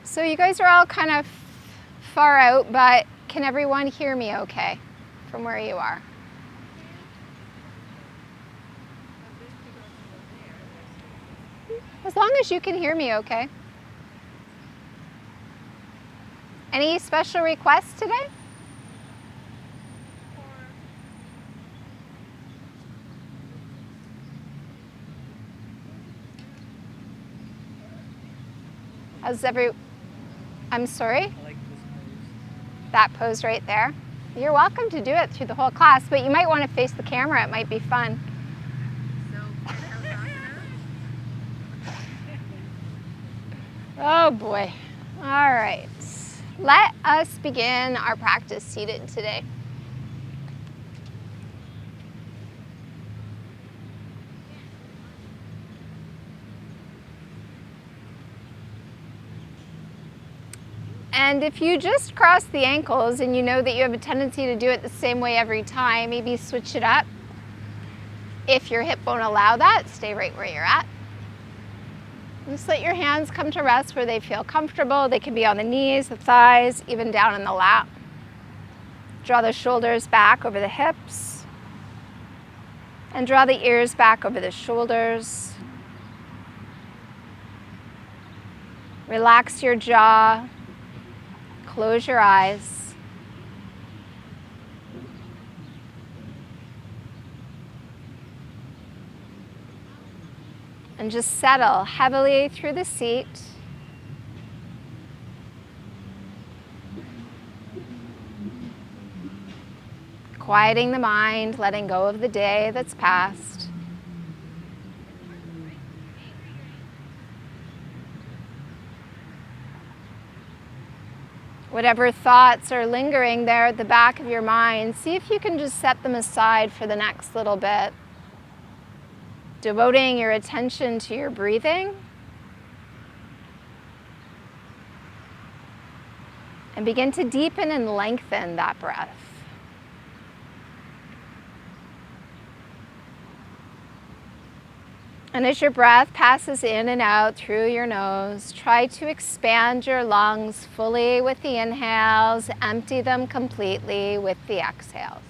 So you guys are all kind of far out, but can everyone hear me okay from where you are? As long as you can hear me okay. Any special requests today? I'm sorry? I like this pose. That pose right there. You're welcome to do it through the whole class, but you might want to face the camera. It might be fun. So, Halasana. Oh boy. All right. Let us begin our practice seated today. And if you just cross the ankles and you know that you have a tendency to do it the same way every time, maybe switch it up. If your hip won't allow that, stay right where you're at. Just let your hands come to rest where they feel comfortable. They can be on the knees, the thighs, even down in the lap. Draw the shoulders back over the hips. And draw the ears back over the shoulders. Relax your jaw. Close your eyes. And just settle heavily through the seat. Quieting the mind, letting go of the day that's passed. Whatever thoughts are lingering there at the back of your mind, see if you can just set them aside for the next little bit. Devoting your attention to your breathing. And begin to deepen and lengthen that breath. And as your breath passes in and out through your nose, try to expand your lungs fully with the inhales, empty them completely with the exhales.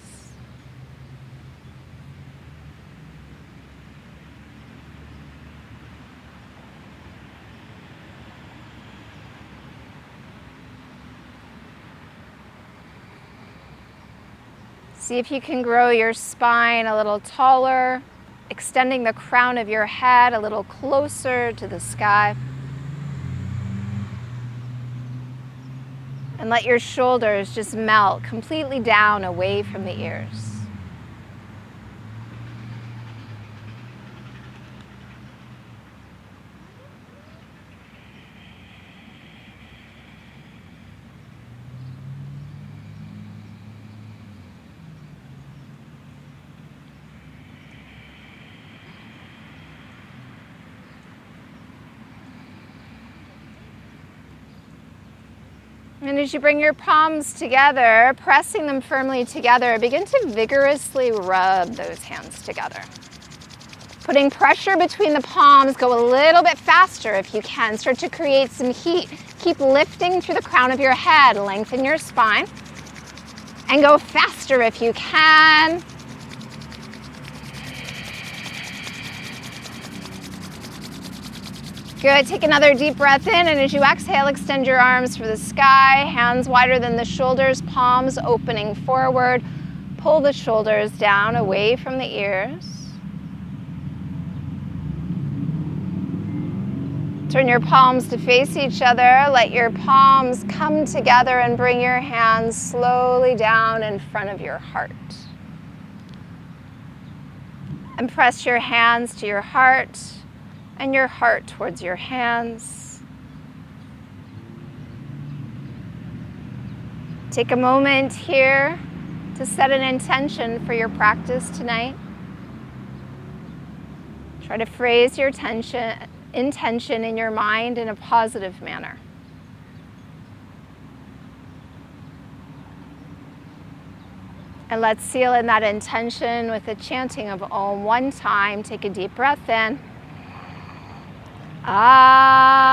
See if you can grow your spine a little taller, extending the crown of your head a little closer to the sky. And let your shoulders just melt completely down away from the ears. And as you bring your palms together, pressing them firmly together, begin to vigorously rub those hands together. Putting pressure between the palms, go a little bit faster if you can. Start to create some heat. Keep lifting through the crown of your head, lengthen your spine, and go faster if you can. Good, take another deep breath in, and as you exhale, extend your arms for the sky, hands wider than the shoulders, palms opening forward. Pull the shoulders down away from the ears. Turn your palms to face each other. Let your palms come together and bring your hands slowly down in front of your heart. And press your hands to your heart and your heart towards your hands. Take a moment here to set an intention for your practice tonight. Try to phrase your intention in your mind in a positive manner. And let's seal in that intention with the chanting of Om one time. Take a deep breath in. Ah.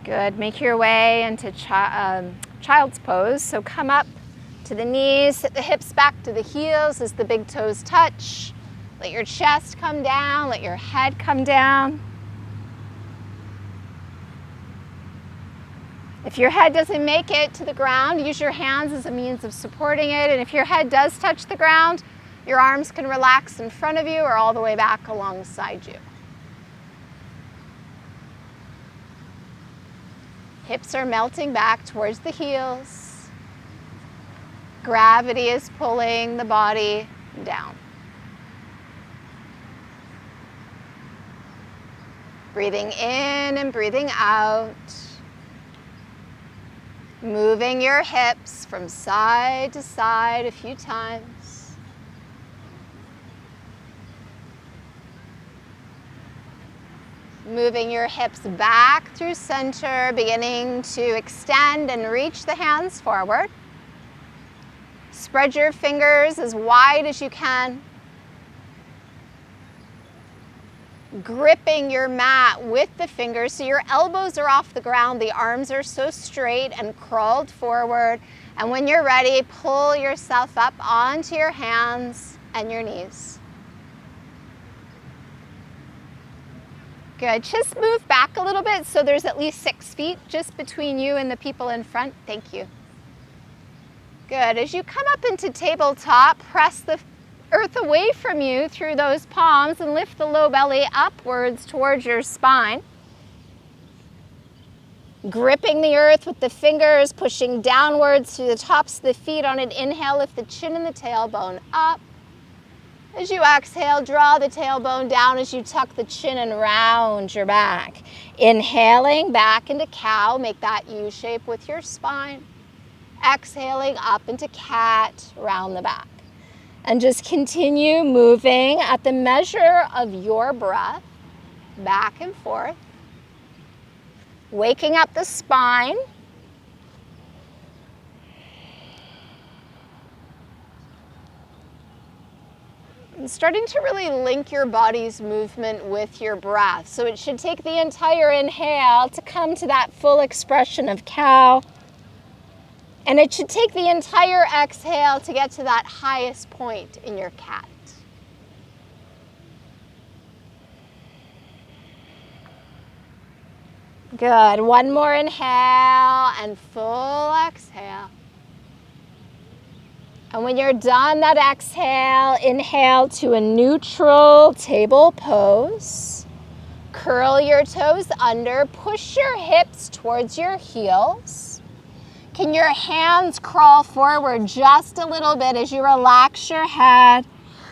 Good. Make your way into child's pose. So come up to the knees, sit the hips back to the heels as the big toes touch. Let your chest come down, let your head come down. If your head doesn't make it to the ground, use your hands as a means of supporting it. And if your head does touch the ground, your arms can relax in front of you or all the way back alongside you. Hips are melting back towards the heels. Gravity is pulling the body down. Breathing in and breathing out. Moving your hips from side to side a few times. Moving your hips back through center, beginning to extend and reach the hands forward. Spread your fingers as wide as you can. Gripping your mat with the fingers so your elbows are off the ground, the arms are so straight and crawled forward. And when you're ready, pull yourself up onto your hands and your knees. Good. Just move back a little bit so there's at least 6 feet just between you and the people in front. Thank you. Good. As you come up into tabletop, press the earth away from you through those palms and lift the low belly upwards towards your spine. Gripping the earth with the fingers, pushing downwards through the tops of the feet. On an inhale, lift the chin and the tailbone up. As you exhale, draw the tailbone down as you tuck the chin and round your back. Inhaling back into cow, make that U shape with your spine. Exhaling up into cat, round the back. And just continue moving at the measure of your breath, back and forth. Waking up the spine. And starting to really link your body's movement with your breath. So it should take the entire inhale to come to that full expression of cow. And it should take the entire exhale to get to that highest point in your cat. Good. One more inhale and full exhale. And when you're done that exhale, inhale to a neutral table pose. Curl your toes under, push your hips towards your heels. Can your hands crawl forward just a little bit as you relax your head?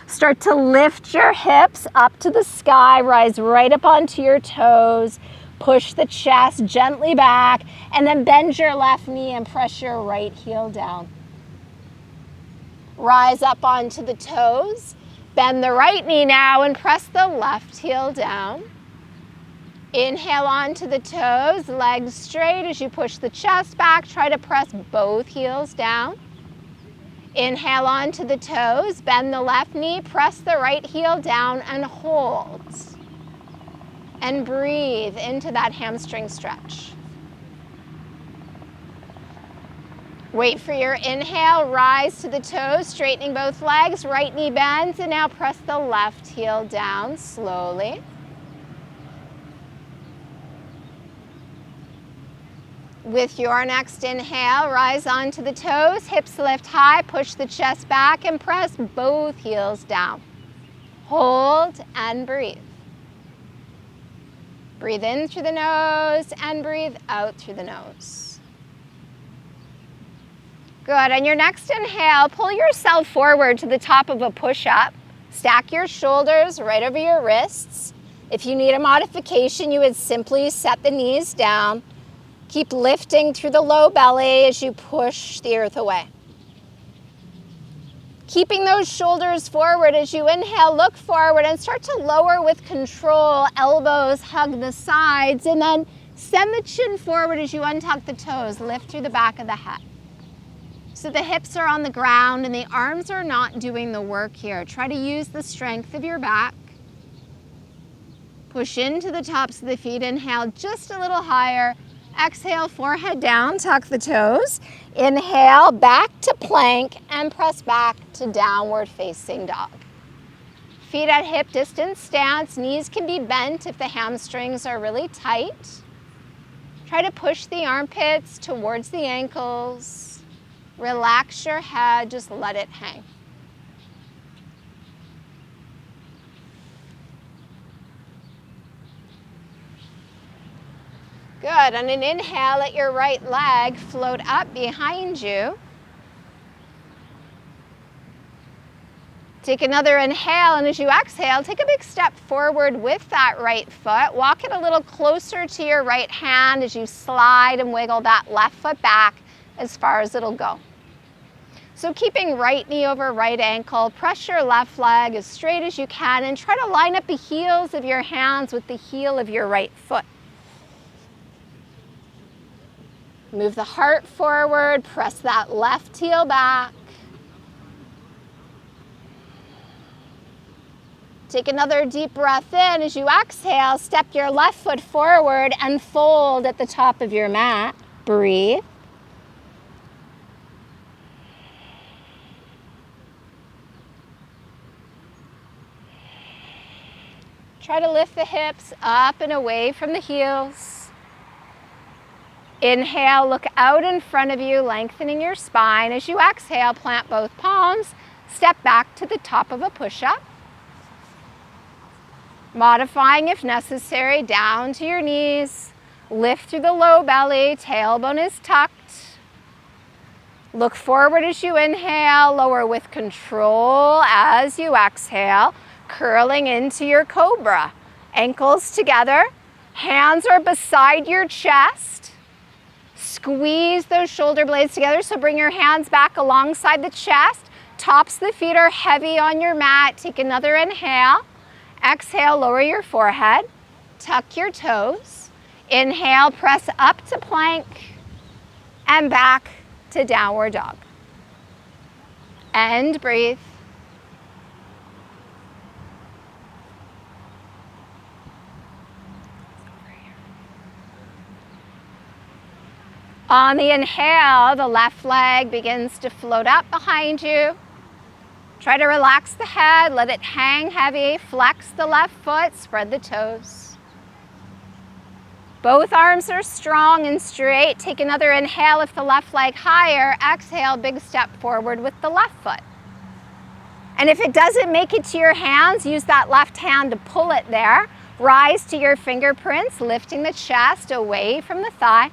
Start to lift your hips up to the sky, rise right up onto your toes. Push the chest gently back, and then bend your left knee and press your right heel down. Rise up onto the toes. Bend the right knee now and press the left heel down. Inhale onto the toes, legs straight as you push the chest back. Try to press both heels down. Inhale onto the toes, bend the left knee, press the right heel down and hold. And breathe into that hamstring stretch. Wait for your inhale, rise to the toes, straightening both legs, right knee bends, and now press the left heel down slowly. With your next inhale, rise onto the toes, hips lift high, push the chest back, and press both heels down. Hold and breathe. Breathe in through the nose and breathe out through the nose. Good. On your next inhale, pull yourself forward to the top of a push-up. Stack your shoulders right over your wrists. If you need a modification, you would simply set the knees down. Keep lifting through the low belly as you push the earth away. Keeping those shoulders forward as you inhale, look forward and start to lower with control. Elbows hug the sides, and then send the chin forward as you untuck the toes. Lift through the back of the head. So the hips are on the ground and the arms are not doing the work here. Try to use the strength of your back. Push into the tops of the feet. Inhale just a little higher. Exhale, forehead down, tuck the toes. Inhale, back to plank and press back to downward facing dog. Feet at hip distance stance. Knees can be bent if the hamstrings are really tight. Try to push the armpits towards the ankles. Relax your head, just let it hang. Good. On an inhale, let your right leg float up behind you. Take another inhale, and as you exhale, take a big step forward with that right foot. Walk it a little closer to your right hand as you slide and wiggle that left foot back as far as it'll go. So keeping right knee over right ankle, press your left leg as straight as you can and try to line up the heels of your hands with the heel of your right foot. Move the heart forward, press that left heel back. Take another deep breath in. As you exhale, step your left foot forward and fold at the top of your mat. Breathe. Try to lift the hips up and away from the heels. Inhale, look out in front of you, lengthening your spine. As you exhale, plant both palms. Step back to the top of a push-up. Modifying if necessary, down to your knees. Lift through the low belly, tailbone is tucked. Look forward as you inhale, lower with control as you exhale, curling into your cobra. Ankles together, hands are beside your chest. Squeeze those shoulder blades together, so bring your hands back alongside the chest. Tops of the feet are heavy on your mat. Take another inhale. Exhale, lower your forehead, tuck your toes. Inhale, press up to plank and back to downward dog. And breathe. On the inhale, the left leg begins to float up behind you. Try to relax the head, let it hang heavy, flex the left foot, spread the toes. Both arms are strong and straight. Take another inhale, lift the left leg higher. Exhale, big step forward with the left foot. And if it doesn't make it to your hands, use that left hand to pull it there. Rise to your fingerprints, lifting the chest away from the thigh.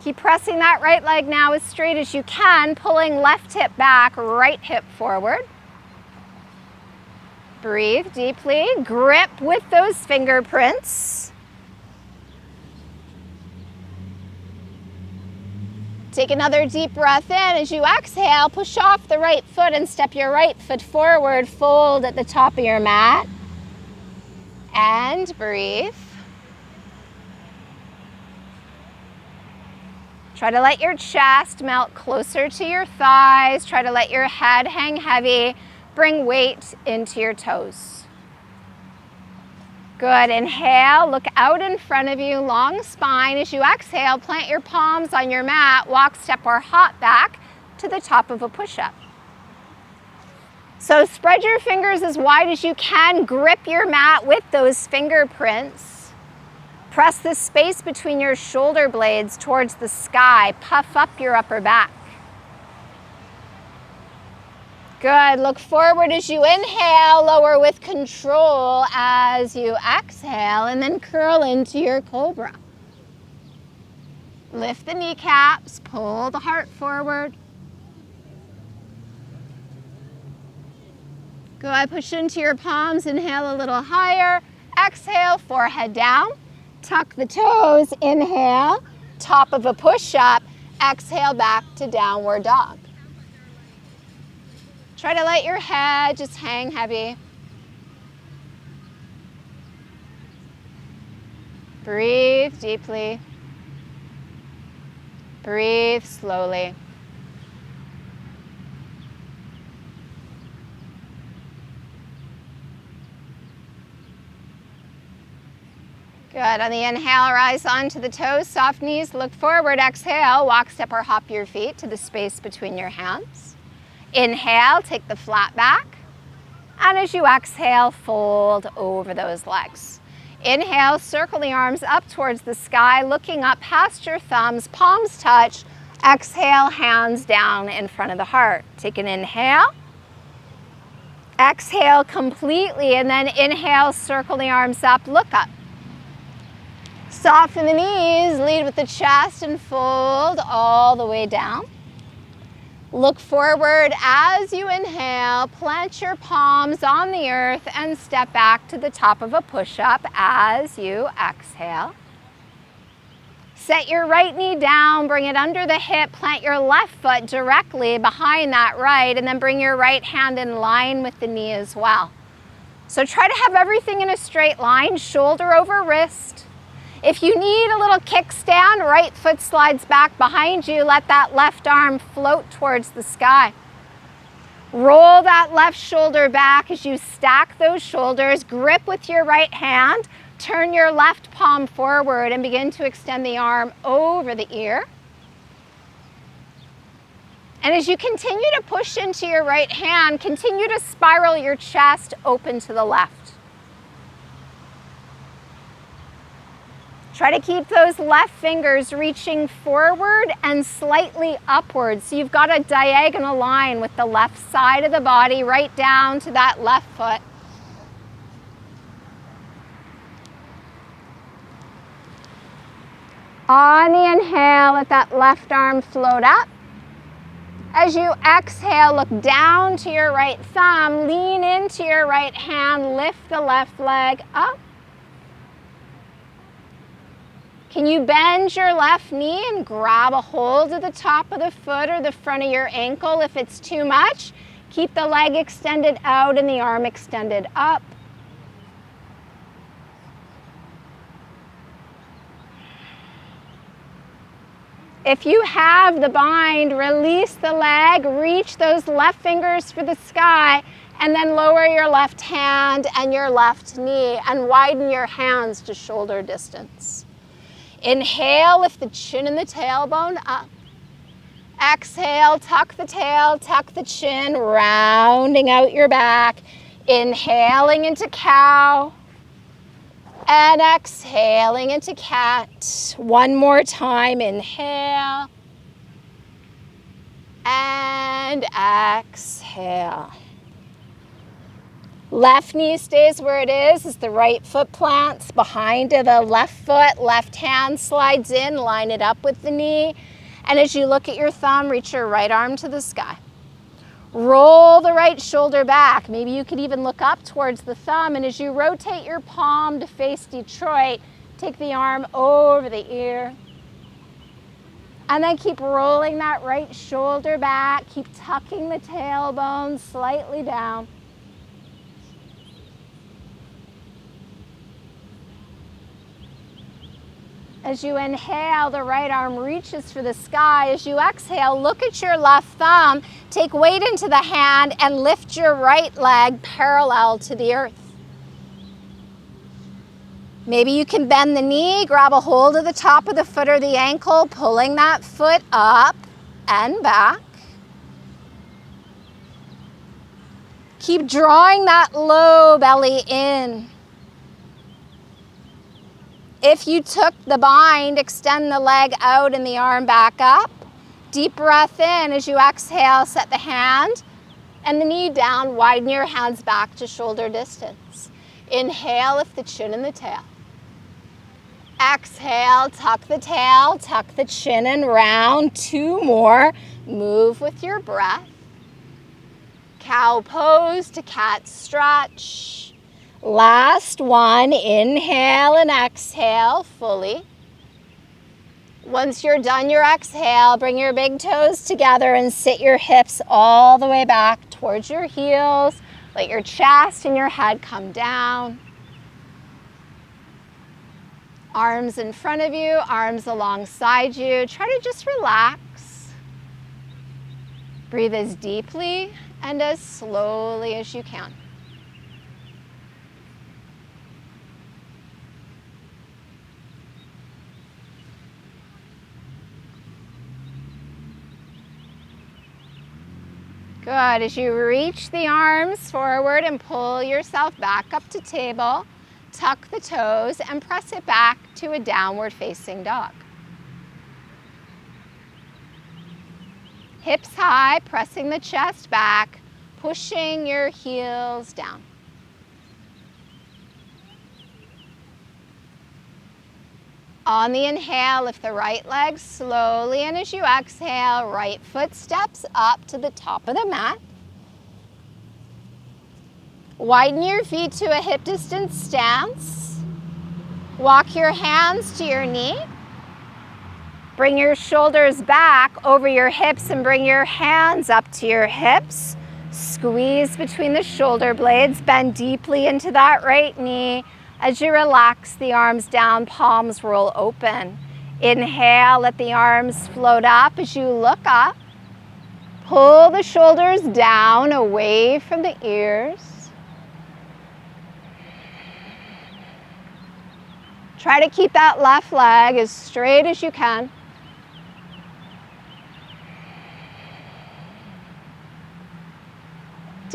Keep pressing that right leg now as straight as you can, pulling left hip back, right hip forward. Breathe deeply, grip with those fingerprints. Take another deep breath in. As you exhale, push off the right foot and step your right foot forward, fold at the top of your mat. And breathe. Try to let your chest melt closer to your thighs. Try to let your head hang heavy. Bring weight into your toes. Good. Inhale, look out in front of you, long spine. As you exhale, plant your palms on your mat. Walk, step, or hop back to the top of a push-up. So spread your fingers as wide as you can. Grip your mat with those fingerprints. Press the space between your shoulder blades towards the sky. Puff up your upper back. Good. Look forward as you inhale, lower with control as you exhale, and then curl into your cobra. Lift the kneecaps, pull the heart forward. Good. Push into your palms, inhale a little higher. Exhale, forehead down. Tuck the toes, inhale, top of a push-up, exhale back to downward dog. Try to let your head just hang heavy. Breathe deeply. Breathe slowly. Good. On the inhale, rise onto the toes, soft knees, look forward. Exhale, walk, step, or hop your feet to the space between your hands. Inhale, take the flat back. And as you exhale, fold over those legs. Inhale, circle the arms up towards the sky, looking up past your thumbs, palms touch. Exhale, hands down in front of the heart. Take an inhale. Exhale completely, and then inhale, circle the arms up, look up. Soften the knees, lead with the chest, and fold all the way down. Look forward as you inhale, plant your palms on the earth, and step back to the top of a push-up as you exhale. Set your right knee down, bring it under the hip, plant your left foot directly behind that right, and then bring your right hand in line with the knee as well. So try to have everything in a straight line, shoulder over wrist. If you need a little kickstand, right foot slides back behind you, let that left arm float towards the sky. Roll that left shoulder back as you stack those shoulders, grip with your right hand, turn your left palm forward and begin to extend the arm over the ear. And as you continue to push into your right hand, continue to spiral your chest open to the left. Try to keep those left fingers reaching forward and slightly upwards. So you've got a diagonal line with the left side of the body right down to that left foot. On the inhale, let that left arm float up. As you exhale, look down to your right thumb, lean into your right hand, lift the left leg up. Can you bend your left knee and grab a hold of the top of the foot or the front of your ankle? If it's too much, keep the leg extended out and the arm extended up. If you have the bind, release the leg, reach those left fingers for the sky, and then lower your left hand and your left knee and widen your hands to shoulder distance. Inhale, lift the chin and the tailbone up. Exhale, tuck the tail, tuck the chin, rounding out your back. Inhaling into cow. And exhaling into cat. One more time, inhale. And exhale. Left knee stays where it is as the right foot plants behind the left foot. Left hand slides in, line it up with the knee. And as you look at your thumb, reach your right arm to the sky. Roll the right shoulder back. Maybe you could even look up towards the thumb. And as you rotate your palm to face Detroit, take the arm over the ear. And then keep rolling that right shoulder back. Keep tucking the tailbone slightly down. As you inhale, the right arm reaches for the sky. As you exhale, look at your left thumb, take weight into the hand, and lift your right leg parallel to the earth. Maybe you can bend the knee, grab a hold of the top of the foot or the ankle, pulling that foot up and back. Keep drawing that low belly in. If you took the bind, extend the leg out and the arm back up. Deep breath in. As you exhale, set the hand and the knee down. Widen your hands back to shoulder distance. Inhale, lift the chin and the tail. Exhale, tuck the tail, tuck the chin and round. Two more. Move with your breath. Cow pose to cat stretch. Last one, inhale and exhale fully. Once you're done your exhale, bring your big toes together and sit your hips all the way back towards your heels. Let your chest and your head come down. Arms in front of you, arms alongside you. Try to just relax. Breathe as deeply and as slowly as you can. Good. As you reach the arms forward and pull yourself back up to table, tuck the toes and press it back to a downward facing dog. Hips high, pressing the chest back, pushing your heels down. On the inhale, lift the right leg slowly, and as you exhale, right foot steps up to the top of the mat. Widen your feet to a hip distance stance. Walk your hands to your knee. Bring your shoulders back over your hips and bring your hands up to your hips. Squeeze between the shoulder blades, bend deeply into that right knee. As you relax the arms down, palms roll open. Inhale, let the arms float up as you look up. Pull the shoulders down away from the ears. Try to keep that left leg as straight as you can.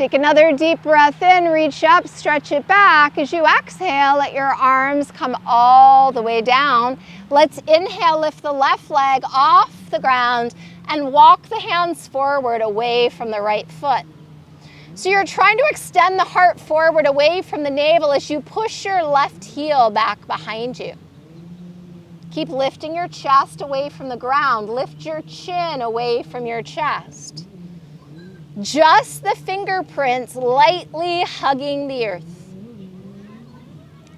Take another deep breath in, reach up, stretch it back. As you exhale, let your arms come all the way down. Let's inhale, lift the left leg off the ground and walk the hands forward away from the right foot. So you're trying to extend the heart forward away from the navel as you push your left heel back behind you. Keep lifting your chest away from the ground. Lift your chin away from your chest. Just the fingerprints lightly hugging the earth.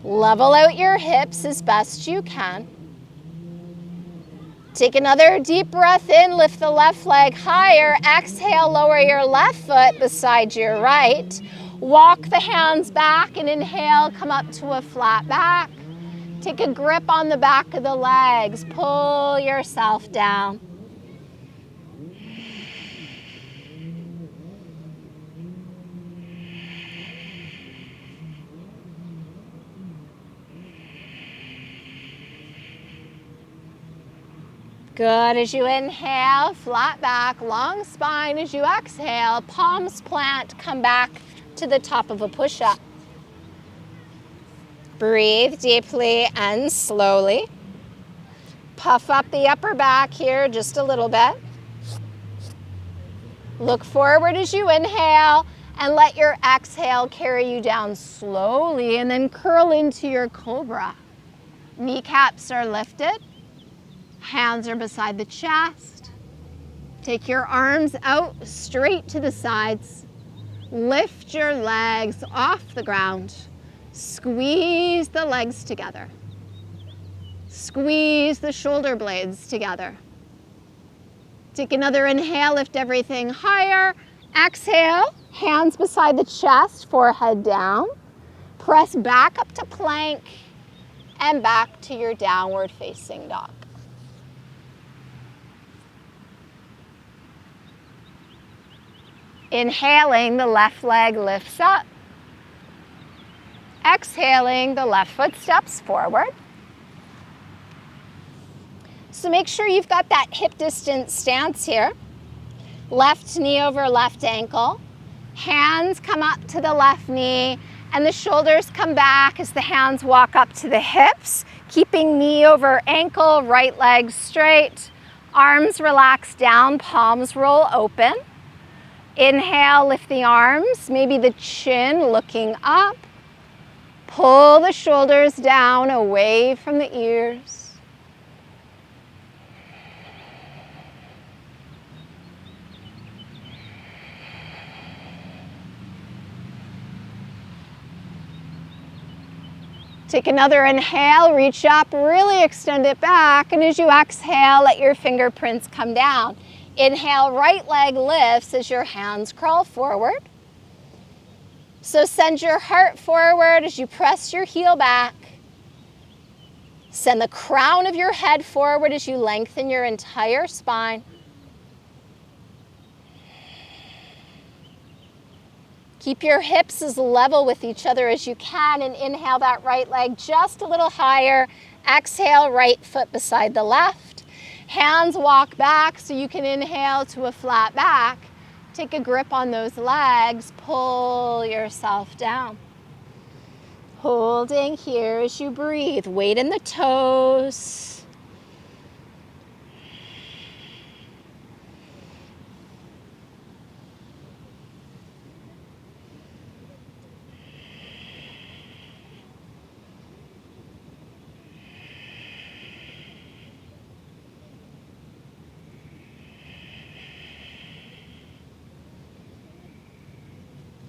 Level out your hips as best you can. Take another deep breath in, lift the left leg higher. Exhale, lower your left foot beside your right. Walk the hands back and inhale, come up to a flat back. Take a grip on the back of the legs. Pull yourself down. Good. As you inhale, flat back, long spine. As you exhale, palms plant, come back to the top of a push-up. Breathe deeply and slowly. Puff up the upper back here just a little bit. Look forward as you inhale and let your exhale carry you down slowly and then curl into your cobra. Kneecaps are lifted. Hands are beside the chest. Take your arms out straight to the sides. Lift your legs off the ground. Squeeze the legs together. Squeeze the shoulder blades together. Take another inhale, lift everything higher. Exhale, hands beside the chest, forehead down. Press back up to plank and back to your downward facing dog. Inhaling, the left leg lifts up. Exhaling, the left foot steps forward. So make sure you've got that hip distance stance here. Left knee over left ankle. Hands come up to the left knee and the shoulders come back as the hands walk up to the hips, keeping knee over ankle, right leg straight. Arms relax down, palms roll open. Inhale, lift the arms, maybe the chin looking up. Pull the shoulders down away from the ears. Take another inhale, reach up, really extend it back, and as you exhale, let your fingerprints come down. Inhale, right leg lifts as your hands crawl forward. So send your heart forward as you press your heel back. Send the crown of your head forward as you lengthen your entire spine. Keep your hips as level with each other as you can and inhale that right leg just a little higher. Exhale, right foot beside the left. Hands walk back so you can inhale to a flat back. Take a grip on those legs, pull yourself down. Holding here as you breathe. Weight in the toes.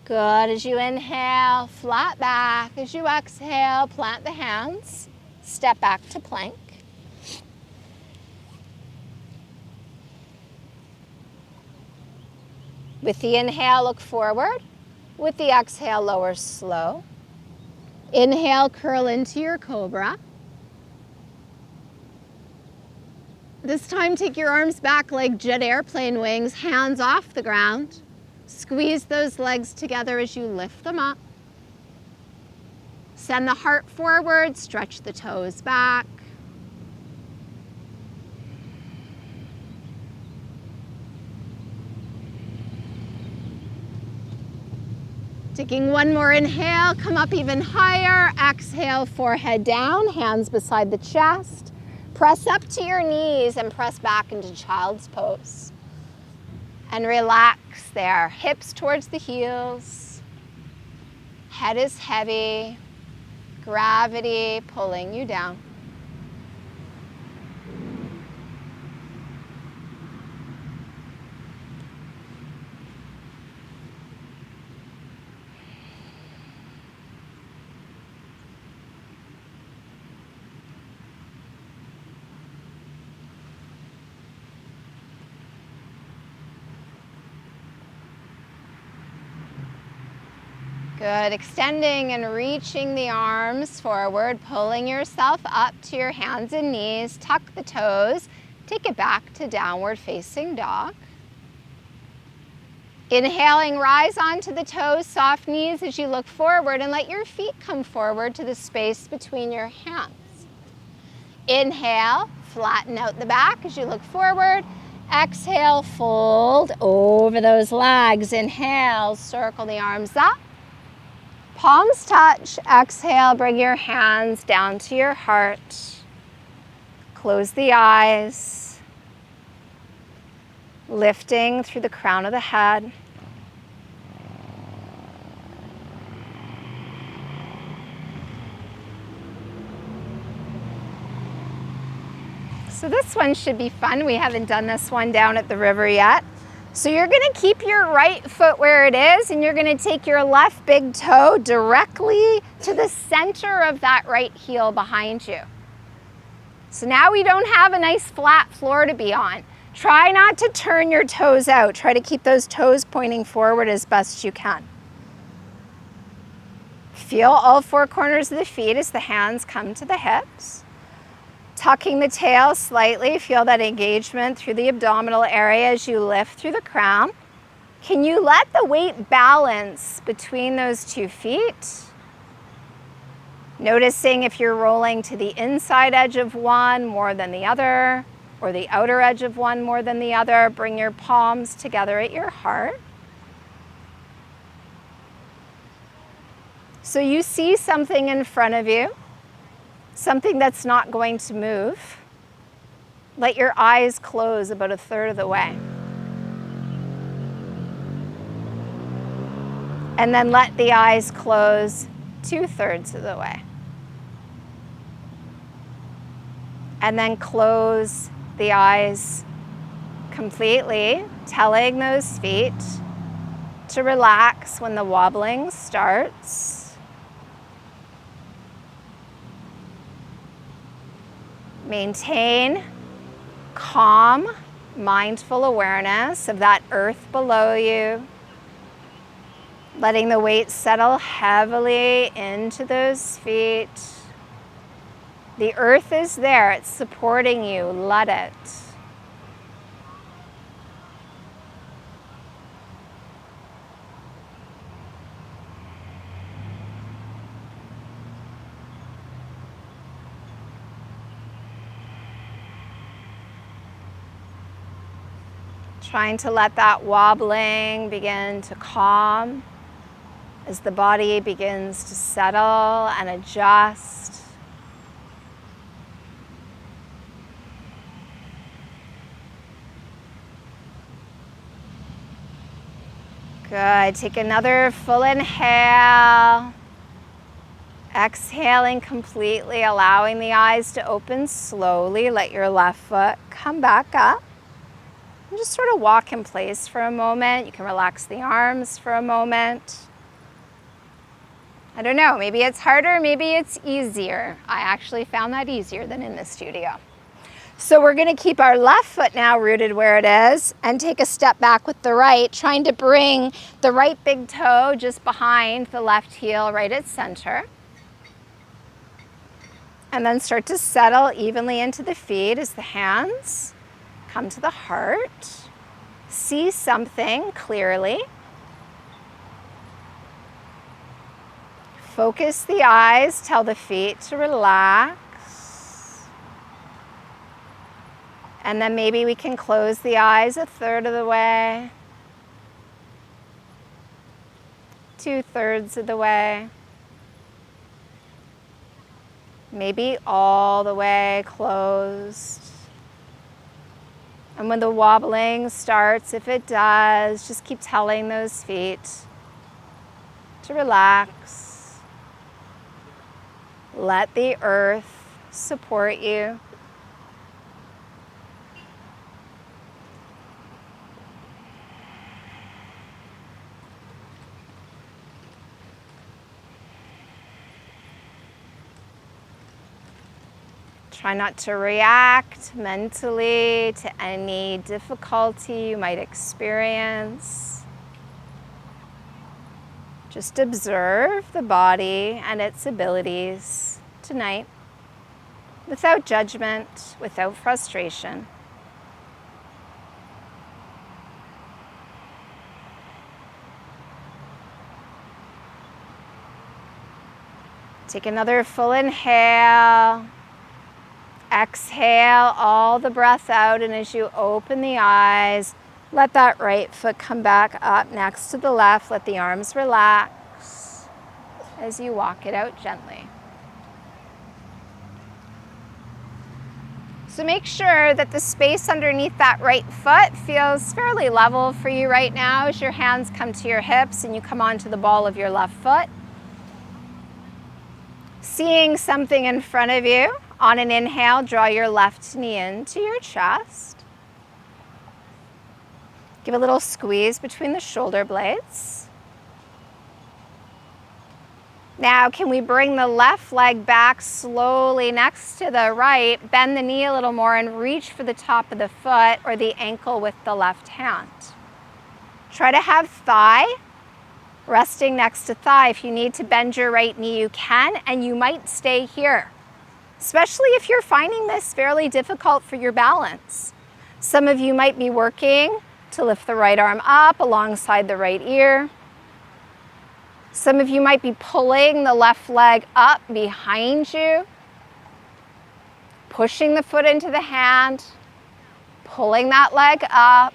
Good. As you inhale, flat back. As you exhale, plant the hands. Step back to plank. With the inhale, look forward. With the exhale, lower slow. Inhale, curl into your cobra. This time, take your arms back like jet airplane wings, hands off the ground. Squeeze those legs together as you lift them up. Send the heart forward, stretch the toes back. Taking one more inhale, come up even higher. Exhale, forehead down, hands beside the chest. Press up to your knees and press back into child's pose. And relax there, hips towards the heels. Head is heavy, gravity pulling you down. Good, extending and reaching the arms forward, pulling yourself up to your hands and knees, tuck the toes, take it back to downward facing dog. Inhaling, rise onto the toes, soft knees as you look forward and let your feet come forward to the space between your hands. Inhale, flatten out the back as you look forward. Exhale, fold over those legs. Inhale, circle the arms up. Palms touch. Exhale, bring your hands down to your heart. Close the eyes. Lifting through the crown of the head. So this one should be fun. We haven't done this one down at the river yet. So you're gonna keep your right foot where it is and you're gonna take your left big toe directly to the center of that right heel behind you. So now we don't have a nice flat floor to be on. Try not to turn your toes out. Try to keep those toes pointing forward as best you can. Feel all four corners of the feet as the hands come to the hips. Tucking the tail slightly, feel that engagement through the abdominal area as you lift through the crown. Can you let the weight balance between those 2 feet? Noticing if you're rolling to the inside edge of one more than the other, or the outer edge of one more than the other. Bring your palms together at your heart. So you see something in front of you, something that's not going to move. Let your eyes close about 1/3 of the way. And then let the eyes close 2/3 of the way. And then close the eyes completely, telling those feet to relax when the wobbling starts. Maintain calm, mindful awareness of that earth below you. Letting the weight settle heavily into those feet. The earth is there, it's supporting you, let it. Trying to let that wobbling begin to calm as the body begins to settle and adjust. Good. Take another full inhale. Exhaling completely, allowing the eyes to open slowly. Let your left foot come back up. And just sort of walk in place for a moment. You can relax the arms for a moment. I don't know, maybe it's harder, maybe it's easier. I actually found that easier than in the studio. So we're gonna keep our left foot now rooted where it is and take a step back with the right, trying to bring the right big toe just behind the left heel right at center. And then start to settle evenly into the feet as the hands come to the heart. See something clearly. Focus the eyes, tell the feet to relax. And then maybe we can close the eyes a third of the way, 2/3 of the way, maybe all the way closed. And when the wobbling starts, if it does, just keep telling those feet to relax. Let the earth support you. Try not to react mentally to any difficulty you might experience. Just observe the body and its abilities tonight without judgment, without frustration. Take another full inhale. Exhale all the breath out, and as you open the eyes, let that right foot come back up next to the left. Let the arms relax as you walk it out gently. So make sure that the space underneath that right foot feels fairly level for you right now as your hands come to your hips and you come onto the ball of your left foot. Seeing something in front of you, on an inhale, draw your left knee into your chest. Give a little squeeze between the shoulder blades. Now, can we bring the left leg back slowly next to the right, bend the knee a little more and reach for the top of the foot or the ankle with the left hand. Try to have thigh resting next to thigh. If you need to bend your right knee, you can, and you might stay here, especially if you're finding this fairly difficult for your balance. Some of you might be working to lift the right arm up alongside the right ear. Some of you might be pulling the left leg up behind you, pushing the foot into the hand, pulling that leg up,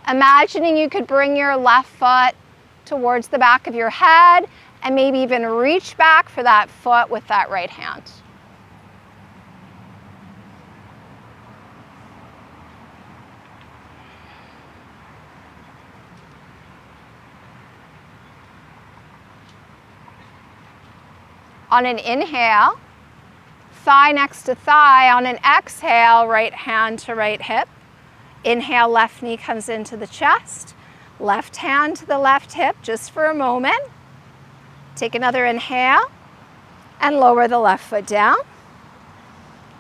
imagining you could bring your left foot towards the back of your head and maybe even reach back for that foot with that right hand. On an inhale, thigh next to thigh. On an exhale, right hand to right hip. Inhale, left knee comes into the chest. Left hand to the left hip just for a moment. Take another inhale and lower the left foot down.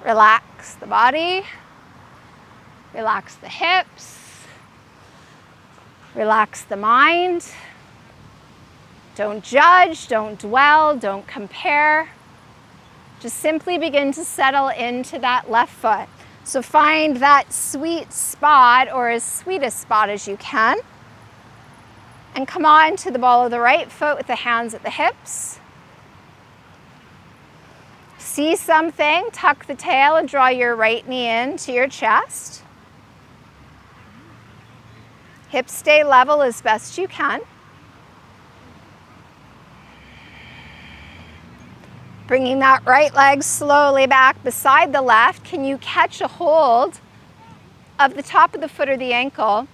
Relax the body. Relax the hips. Relax the mind. Don't judge, don't dwell, don't compare. Just simply begin to settle into that left foot. So find that sweet spot, or as sweet a spot as you can. And come on to the ball of the right foot with the hands at the hips. See something, tuck the tail and draw your right knee into your chest. Hips stay level as best you can. Bringing that right leg slowly back beside the left. Can you catch a hold of the top of the foot or the ankle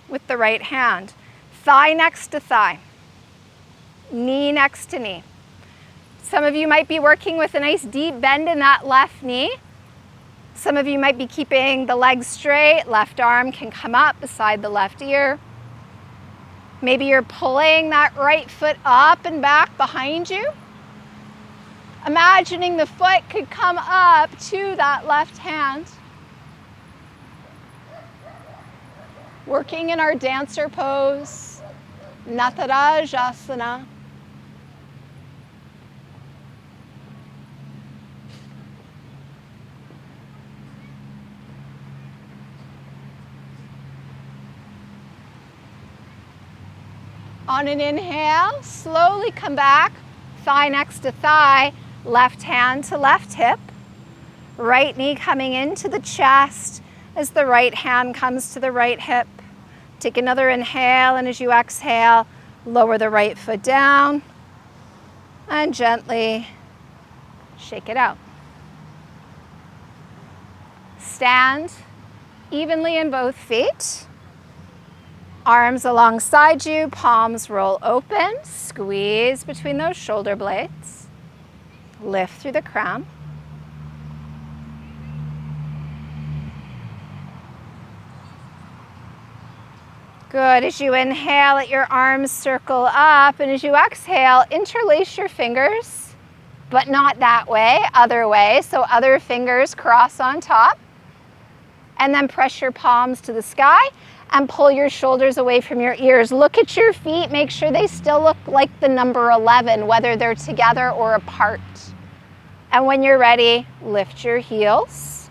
with the right hand? Thigh next to thigh. Knee next to knee. Some of you might be working with a nice deep bend in that left knee. Some of you might be keeping the legs straight. Left arm can come up beside the left ear. Maybe you're pulling that right foot up and back behind you. Imagining the foot could come up to that left hand. Working in our dancer pose, Natarajasana. On an inhale, slowly come back, thigh next to thigh, left hand to left hip, right knee coming into the chest as the right hand comes to the right hip. Take another inhale, and as you exhale, lower the right foot down and gently shake it out. Stand evenly in both feet. Arms alongside you, palms roll open, squeeze between those shoulder blades. Lift through the crown. Good. As you inhale, let your arms circle up, and as you exhale, interlace your fingers, but not that way, other way. So other fingers cross on top, and then press your palms to the sky and pull your shoulders away from your ears. Look at your feet. Make sure they still look like the number 11, whether they're together or apart. And when you're ready, lift your heels.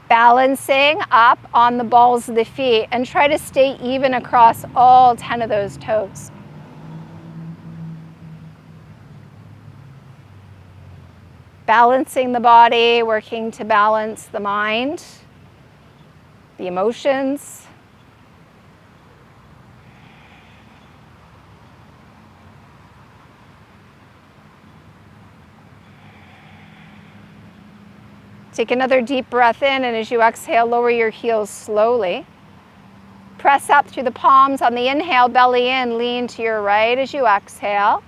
Balancing up on the balls of the feet, and try to stay even across all 10 of those toes. Balancing the body, working to balance the mind, the emotions. Take another deep breath in, and as you exhale, lower your heels slowly. Press up through the palms on the inhale, belly in, lean to your right as you exhale.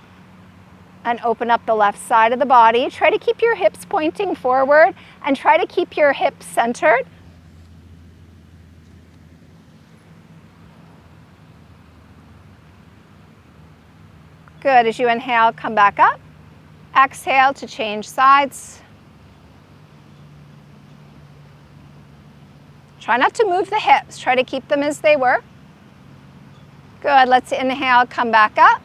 And open up the left side of the body. Try to keep your hips pointing forward and try to keep your hips centered. Good. As you inhale, come back up. Exhale to change sides. Try not to move the hips. Try to keep them as they were. Good. Let's inhale, come back up.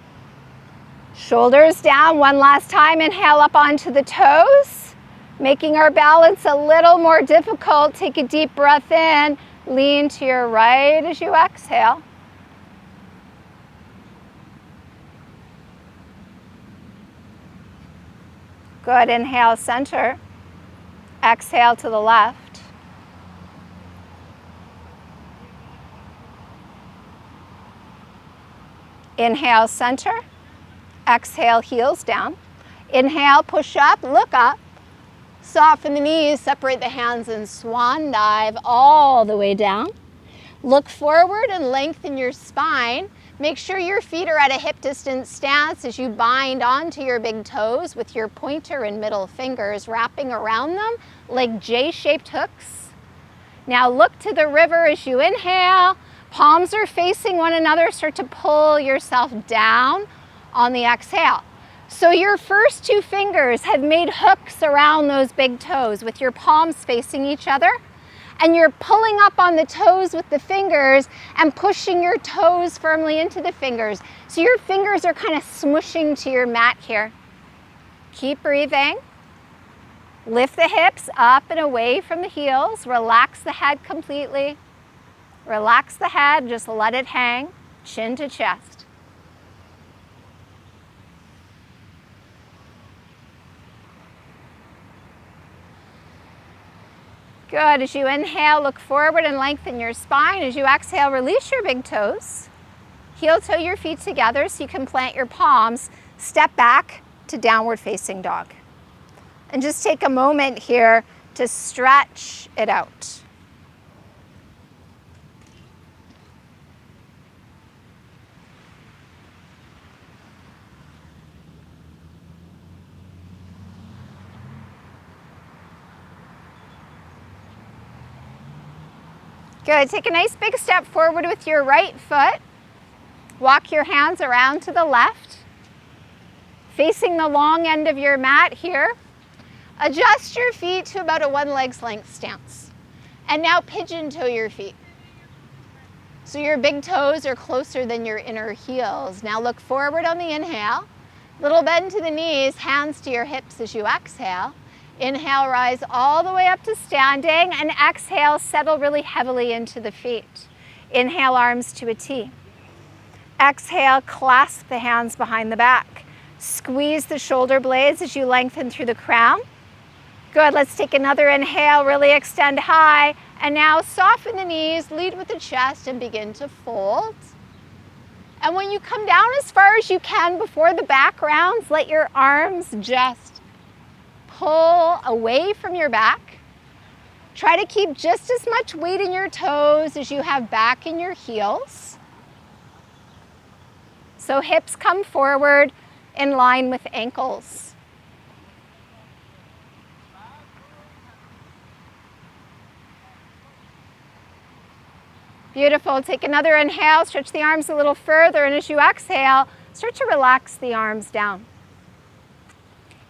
Shoulders down one last time. Inhale up onto the toes, making our balance a little more difficult. Take a deep breath in. Lean to your right as you exhale. Good. Inhale, center. Exhale to the left. Inhale, center. Exhale, heels down. Inhale, push up, look up. Soften the knees, separate the hands and swan dive all the way down. Look forward and lengthen your spine. Make sure your feet are at a hip distance stance as you bind onto your big toes with your pointer and middle fingers wrapping around them like J-shaped hooks. Now look to the river as you inhale. Palms are facing one another. Start to pull yourself down on the exhale. So your first two fingers have made hooks around those big toes with your palms facing each other. And you're pulling up on the toes with the fingers and pushing your toes firmly into the fingers. So your fingers are kind of smushing to your mat here. Keep breathing. Lift the hips up and away from the heels. Relax the head completely. Relax the head, just let it hang, chin to chest. Good. As you inhale, look forward and lengthen your spine. As you exhale, release your big toes. Heel toe your feet together so you can plant your palms. Step back to downward facing dog. And just take a moment here to stretch it out. Good. Take a nice big step forward with your right foot. Walk your hands around to the left, facing the long end of your mat here. Adjust your feet to about a one leg's length stance. And now pigeon toe your feet. So your big toes are closer than your inner heels. Now look forward on the inhale. Little bend to the knees, hands to your hips as you exhale. Inhale, rise all the way up to standing, and exhale, settle really heavily into the feet. Inhale, arms to a T. Exhale, clasp the hands behind the back. Squeeze the shoulder blades as you lengthen through the crown. Good, let's take another inhale, really extend high. And now soften the knees, lead with the chest, and begin to fold. And when you come down as far as you can before the back rounds, let your arms just pull away from your back. Try to keep just as much weight in your toes as you have back in your heels. So hips come forward in line with ankles. Beautiful. Take another inhale, stretch the arms a little further, and as you exhale, start to relax the arms down.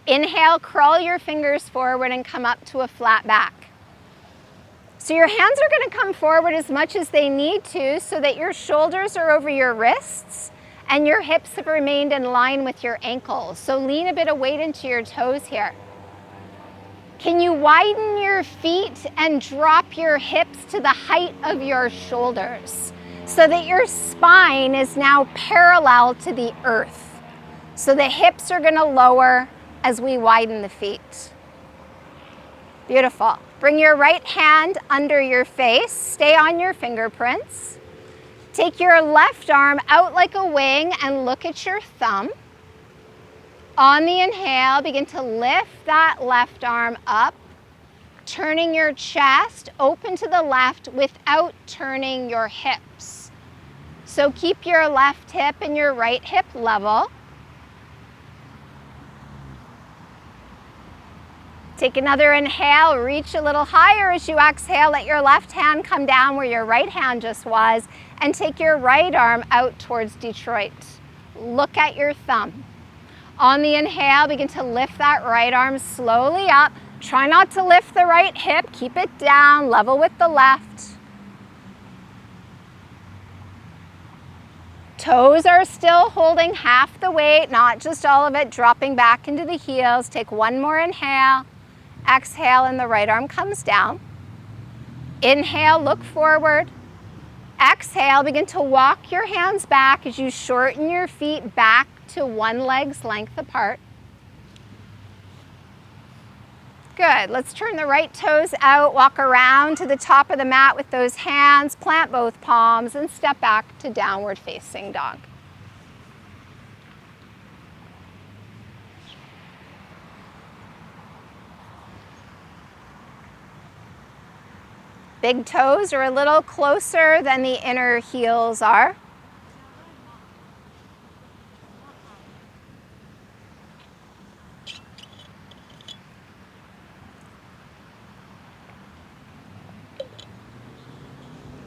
Inhale, crawl your fingers forward and come up to a flat back. So your hands are going to come forward as much as they need to so that your shoulders are over your wrists and your hips have remained in line with your ankles. So lean a bit of weight into your toes here. Can you widen your feet and drop your hips to the height of your shoulders so that your spine is now parallel to the earth? So the hips are going to lower as we widen the feet. Beautiful. Bring your right hand under your face. Stay on your fingerprints. Take your left arm out like a wing and look at your thumb. On the inhale, begin to lift that left arm up, turning your chest open to the left without turning your hips. So keep your left hip and your right hip level. Take another inhale, reach a little higher as you exhale. Let your left hand come down where your right hand just was, and take your right arm out towards Detroit. Look at your thumb. On the inhale, begin to lift that right arm slowly up. Try not to lift the right hip. Keep it down, level with the left. Toes are still holding half the weight, not just all of it, dropping back into the heels. Take one more inhale. Exhale, and the right arm comes down. Inhale, look forward. Exhale, begin to walk your hands back as you shorten your feet back to one leg's length apart. Good. Let's turn the right toes out, walk around to the top of the mat with those hands, plant both palms, and step back to downward facing dog. Big toes are a little closer than the inner heels are.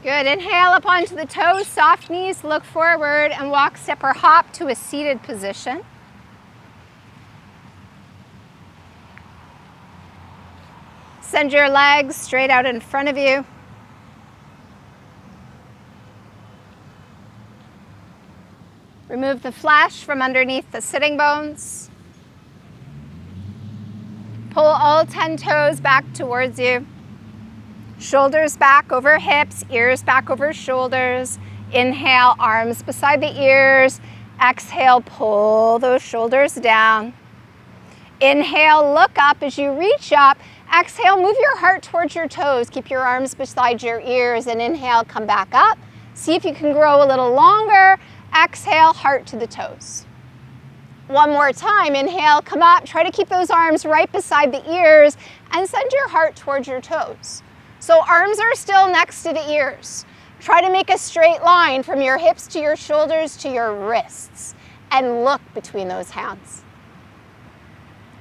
Good. Inhale up onto the toes, soft knees, look forward, and walk, step, or hop to a seated position. Send your legs straight out in front of you. Remove the flesh from underneath the sitting bones. Pull all 10 toes back towards you. Shoulders back over hips, ears back over shoulders. Inhale, arms beside the ears. Exhale, pull those shoulders down. Inhale, look up as you reach up. Exhale, move your heart towards your toes. Keep your arms beside your ears and inhale, come back up. See if you can grow a little longer. Exhale, heart to the toes. One more time, inhale, come up. Try to keep those arms right beside the ears and send your heart towards your toes. So arms are still next to the ears. Try to make a straight line from your hips to your shoulders to your wrists and look between those hands.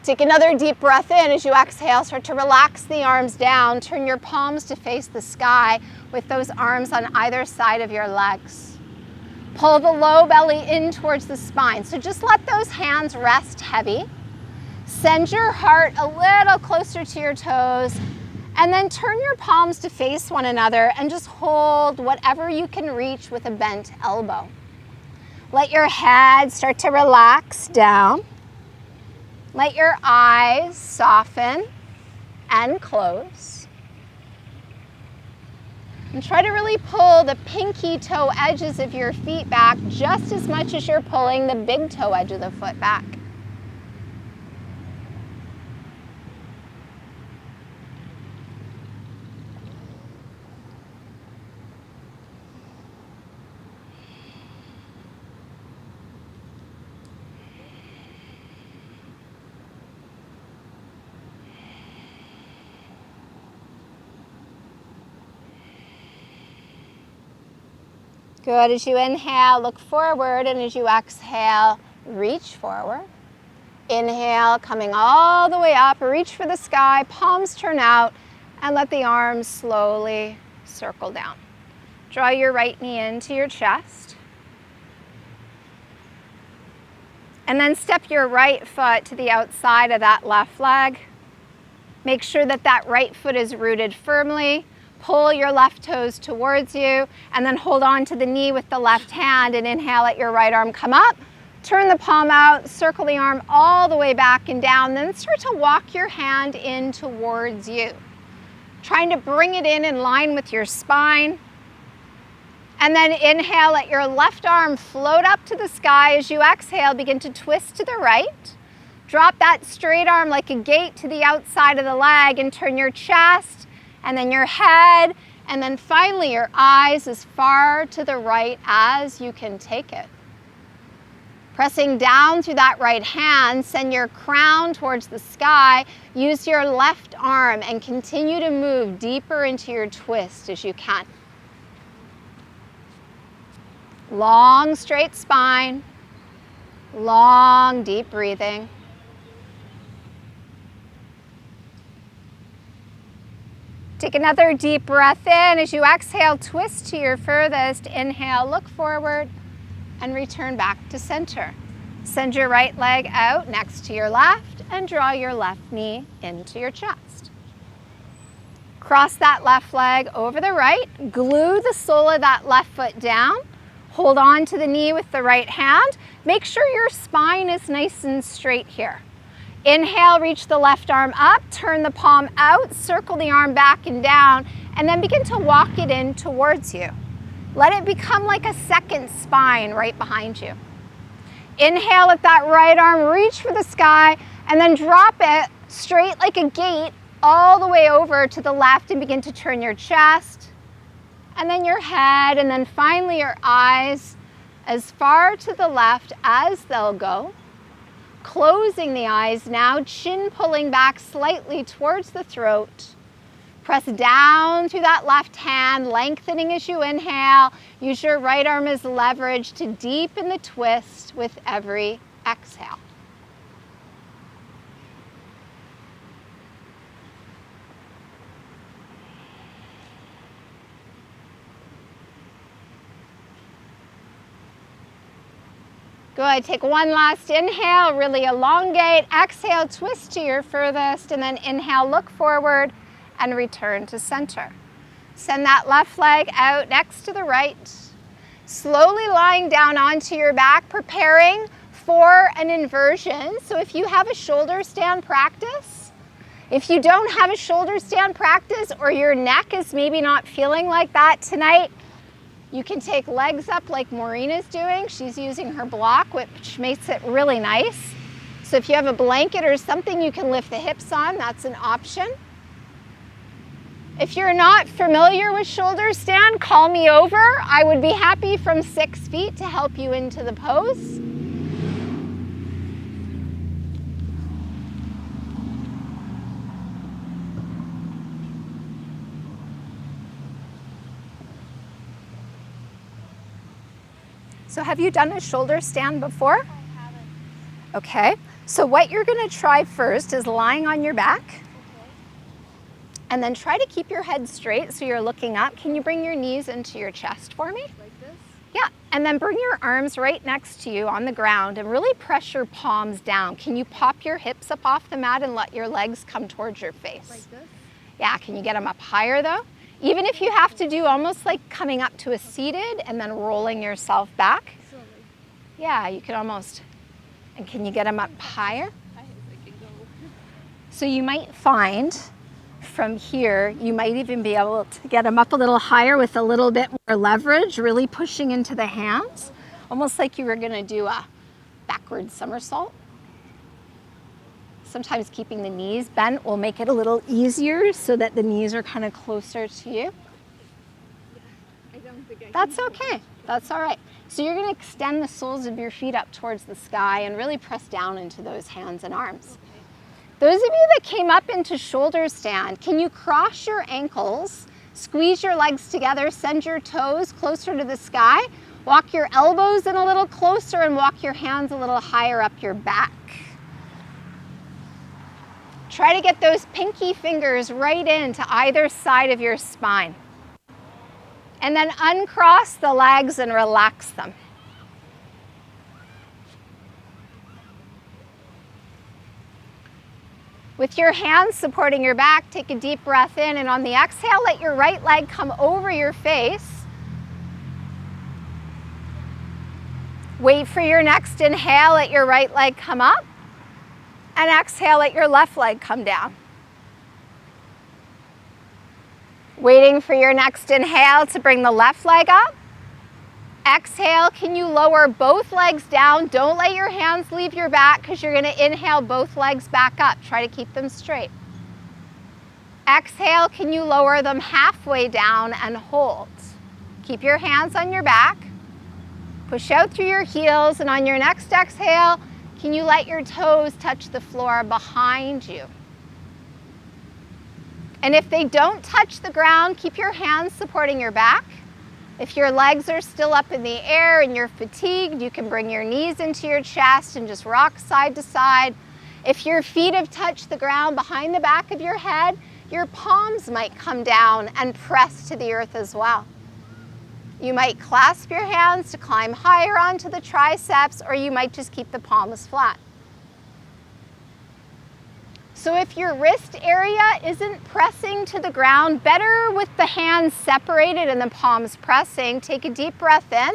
Take another deep breath in as you exhale. Start to relax the arms down. Turn your palms to face the sky with those arms on either side of your legs. Pull the low belly in towards the spine. So just let those hands rest heavy. Send your heart a little closer to your toes. And then turn your palms to face one another and just hold whatever you can reach with a bent elbow. Let your head start to relax down. Let your eyes soften and close. And try to really pull the pinky toe edges of your feet back just as much as you're pulling the big toe edge of the foot back. Good. As you inhale, look forward, and as you exhale, reach forward. Inhale, coming all the way up, reach for the sky, palms turn out, and let the arms slowly circle down. Draw your right knee into your chest. And then step your right foot to the outside of that left leg. Make sure that that right foot is rooted firmly. Pull your left toes towards you and then hold on to the knee with the left hand and inhale, let your right arm come up. Turn the palm out, circle the arm all the way back and down. Then start to walk your hand in towards you. Trying to bring it in line with your spine. And then inhale, let your left arm float up to the sky. As you exhale, begin to twist to the right. Drop that straight arm like a gate to the outside of the leg and turn your chest and then your head, and then finally your eyes as far to the right as you can take it. Pressing down through that right hand, send your crown towards the sky. Use your left arm and continue to move deeper into your twist as you can. Long, straight spine. Long, deep breathing. Take another deep breath in. As you exhale, twist to your furthest. Inhale, look forward, and return back to center. Send your right leg out next to your left and draw your left knee into your chest. Cross that left leg over the right. Glue the sole of that left foot down. Hold on to the knee with the right hand. Make sure your spine is nice and straight here. Inhale, reach the left arm up, turn the palm out, circle the arm back and down, and then begin to walk it in towards you. Let it become like a second spine right behind you. Inhale, let that right arm reach for the sky, and then drop it straight like a gate all the way over to the left and begin to turn your chest, and then your head, and then finally your eyes as far to the left as they'll go. Closing the eyes now, chin pulling back slightly towards the throat. Press down through that left hand, lengthening as you inhale. Use your right arm as leverage to deepen the twist with every exhale. Good. Take one last inhale, really elongate. Exhale, twist to your furthest, and then inhale, look forward and return to center. Send that left leg out next to the right. Slowly lying down onto your back, preparing for an inversion. So if you have a shoulder stand practice, if you don't have a shoulder stand practice or your neck is maybe not feeling like that tonight, you can take legs up like Maureen is doing. She's using her block, which makes it really nice. So if you have a blanket or something you can lift the hips on, that's an option. If you're not familiar with shoulder stand, call me over. I would be happy from 6 feet to help you into the pose. So have you done a shoulder stand before? I haven't. Okay, so what you're gonna try first is lying on your back. Okay. And then try to keep your head straight so you're looking up. Can you bring your knees into your chest for me? Like this? Yeah, and then bring your arms right next to you on the ground and really press your palms down. Can you pop your hips up off the mat and let your legs come towards your face? Like this? Yeah, can you get them up higher though? Even if you have to do almost like coming up to a seated and then rolling yourself back. Slowly. Yeah, you can almost, and can you get them up higher? I can go. So you might find from here, you might even be able to get them up a little higher with a little bit more leverage, really pushing into the hands, almost like you were gonna do a backward somersault. Sometimes keeping the knees bent will make it a little easier so that the knees are kind of closer to you. I don't think I That's can. okay, that's all right. So you're gonna extend the soles of your feet up towards the sky and really press down into those hands and arms. Those of you that came up into shoulder stand, can you cross your ankles, squeeze your legs together, send your toes closer to the sky, walk your elbows in a little closer and walk your hands a little higher up your back. Try to get those pinky fingers right into either side of your spine. And then uncross the legs and relax them. With your hands supporting your back, take a deep breath in, and on the exhale, let your right leg come over your face. Wait for your next inhale, let your right leg come up, and exhale, let your left leg come down. Waiting for your next inhale to bring the left leg up. Exhale, can you lower both legs down? Don't let your hands leave your back because you're going to inhale both legs back up. Try to keep them straight. Exhale, can you lower them halfway down and hold? Keep your hands on your back. Push out through your heels, and on your next exhale, can you let your toes touch the floor behind you? And if they don't touch the ground, keep your hands supporting your back. If your legs are still up in the air and you're fatigued, you can bring your knees into your chest and just rock side to side. If your feet have touched the ground behind the back of your head, your palms might come down and press to the earth as well. You might clasp your hands to climb higher onto the triceps, or you might just keep the palms flat. So if your wrist area isn't pressing to the ground, better with the hands separated and the palms pressing. Take a deep breath in.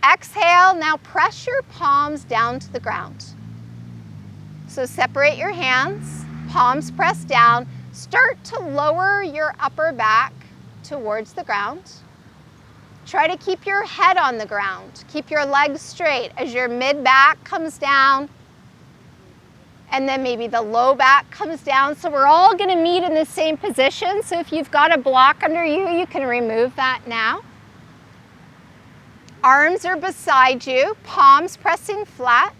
Exhale, now press your palms down to the ground. So separate your hands, palms press down. Start to lower your upper back towards the ground. Try to keep your head on the ground. Keep your legs straight as your mid-back comes down. And then maybe the low back comes down. So we're all gonna meet in the same position. So if you've got a block under you, you can remove that now. Arms are beside you, palms pressing flat.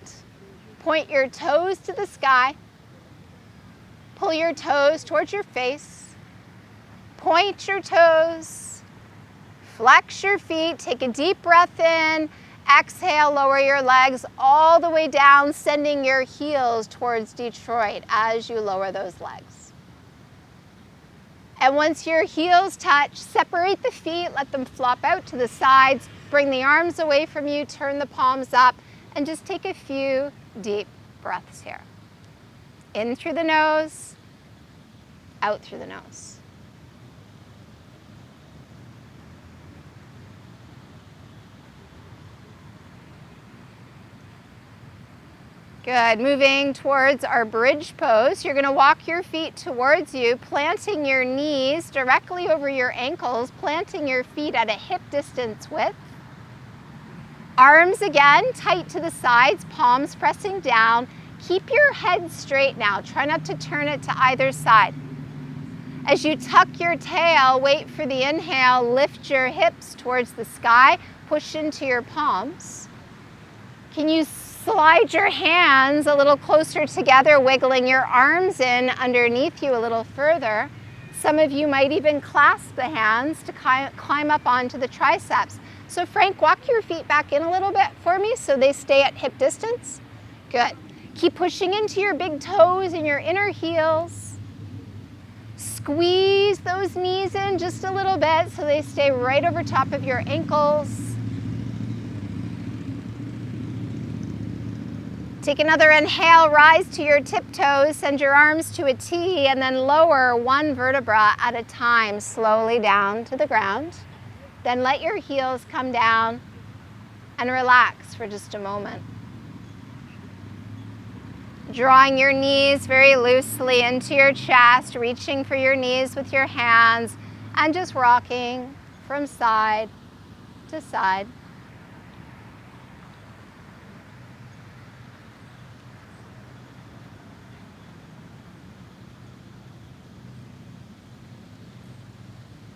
Point your toes to the sky. Pull your toes towards your face. Point your toes. Flex your feet, take a deep breath in. Exhale, lower your legs all the way down, sending your heels towards Detroit as you lower those legs. And once your heels touch, separate the feet, let them flop out to the sides, bring the arms away from you, turn the palms up, and just take a few deep breaths here. In through the nose, out through the nose. Good, moving towards our bridge pose. You're gonna walk your feet towards you, planting your knees directly over your ankles, planting your feet at a hip distance width. Arms again, tight to the sides, palms pressing down. Keep your head straight now. Try not to turn it to either side. As you tuck your tail, wait for the inhale, lift your hips towards the sky, push into your palms. Can you slide your hands a little closer together, wiggling your arms in underneath you a little further? Some of you might even clasp the hands to climb up onto the triceps. So Frank, walk your feet back in a little bit for me so they stay at hip distance. Good. Keep pushing into your big toes and your inner heels. Squeeze those knees in just a little bit so they stay right over top of your ankles. Take another inhale, rise to your tiptoes, send your arms to a T, and then lower one vertebra at a time, slowly down to the ground. Then let your heels come down and relax for just a moment. Drawing your knees very loosely into your chest, reaching for your knees with your hands, and just rocking from side to side.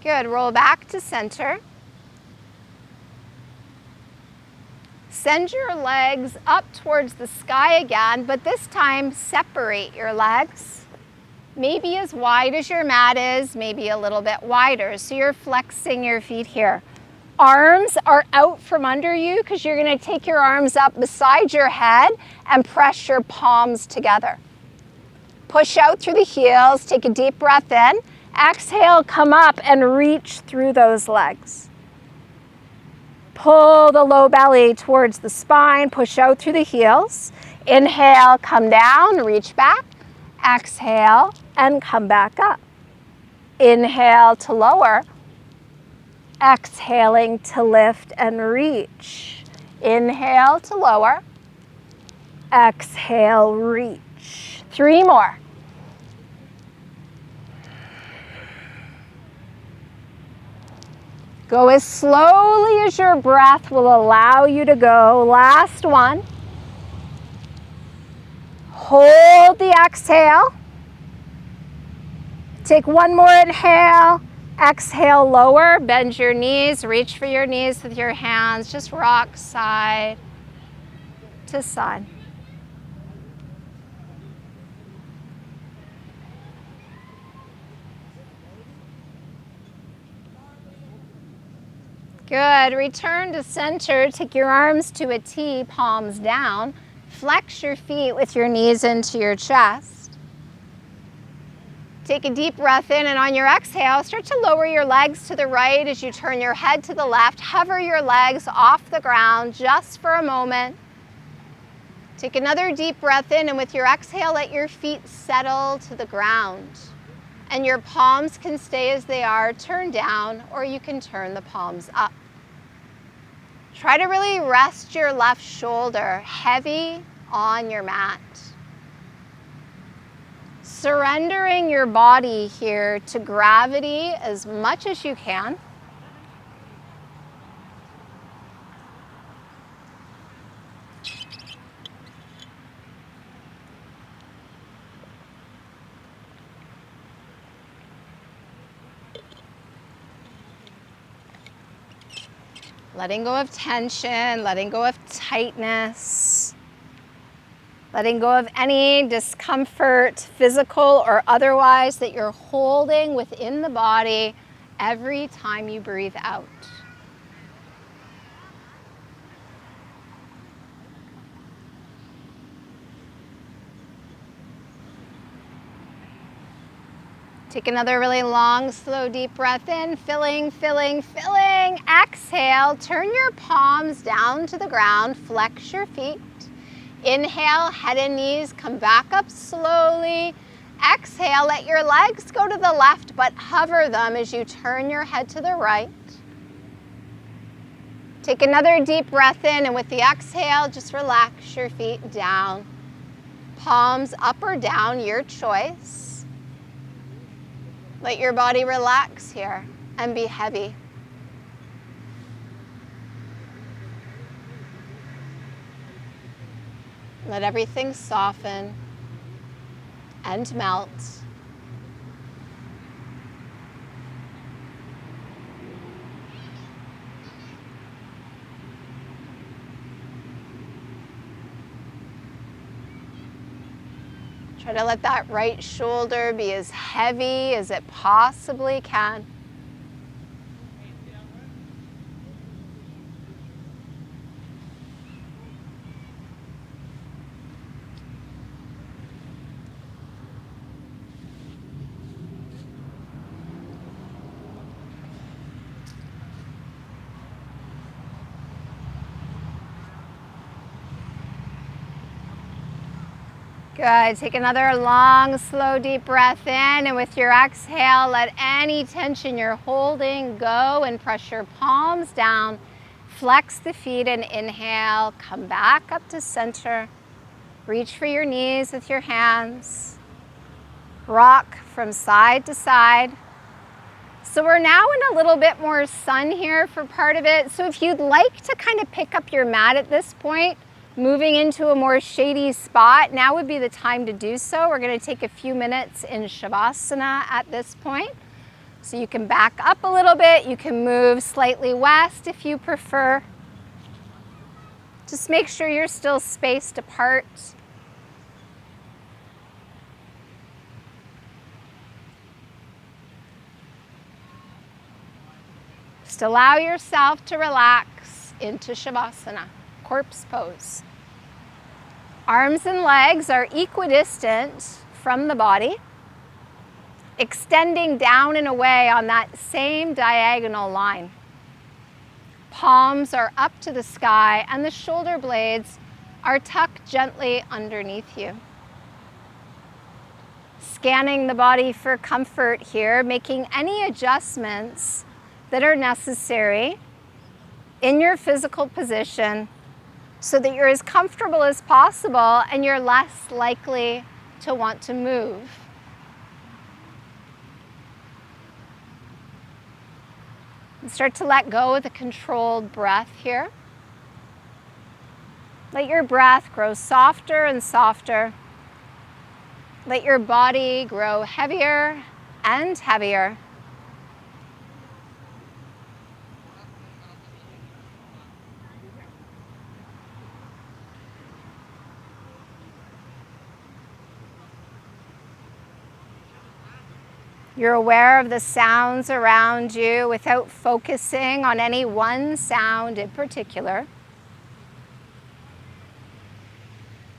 Good, roll back to center. Send your legs up towards the sky again, but this time separate your legs. Maybe as wide as your mat is, maybe a little bit wider. So you're flexing your feet here. Arms are out from under you because you're going to take your arms up beside your head and press your palms together. Push out through the heels, take a deep breath in. Exhale, come up and reach through those legs. Pull the low belly towards the spine, push out through the heels. Inhale, come down, reach back. Exhale, and come back up. Inhale to lower. Exhaling to lift and reach. Inhale to lower. Exhale, reach. 3 more. Go as slowly as your breath will allow you to go. Last one. Hold the exhale. Take one more inhale. Exhale, lower. Bend your knees. Reach for your knees with your hands. Just rock side to side. Good. Return to center. Take your arms to a T, palms down. Flex your feet with your knees into your chest. Take a deep breath in, and on your exhale, start to lower your legs to the right as you turn your head to the left. Hover your legs off the ground just for a moment. Take another deep breath in, and with your exhale, let your feet settle to the ground. And your palms can stay as they are, turn down, or you can turn the palms up. Try to really rest your left shoulder heavy on your mat. Surrendering your body here to gravity as much as you can. Letting go of tension, letting go of tightness, letting go of any discomfort, physical or otherwise, that you're holding within the body every time you breathe out. Take another really long, slow, deep breath in, filling, filling, filling. Exhale, turn your palms down to the ground, flex your feet. Inhale, head and knees, come back up slowly. Exhale, let your legs go to the left, but hover them as you turn your head to the right. Take another deep breath in, and with the exhale, just relax your feet down. Palms up or down, your choice. Let your body relax here and be heavy. Let everything soften and melt. Try to let that right shoulder be as heavy as it possibly can. Good. Take another long, slow, deep breath in, and with your exhale, let any tension you're holding go and press your palms down. Flex the feet and inhale. Come back up to center. Reach for your knees with your hands. Rock from side to side. So we're now in a little bit more sun here for part of it. So if you'd like to kind of pick up your mat at this point, moving into a more shady spot, now would be the time to do so. We're going to take a few minutes in shavasana at this point. So you can back up a little bit. You can move slightly west if you prefer. Just make sure you're still spaced apart. Just allow yourself to relax into shavasana, corpse pose. Arms and legs are equidistant from the body, extending down and away on that same diagonal line. Palms are up to the sky and the shoulder blades are tucked gently underneath you. Scanning the body for comfort here, making any adjustments that are necessary in your physical position so that you're as comfortable as possible and you're less likely to want to move. And start to let go of the controlled breath here. Let your breath grow softer and softer. Let your body grow heavier and heavier. You're aware of the sounds around you without focusing on any one sound in particular.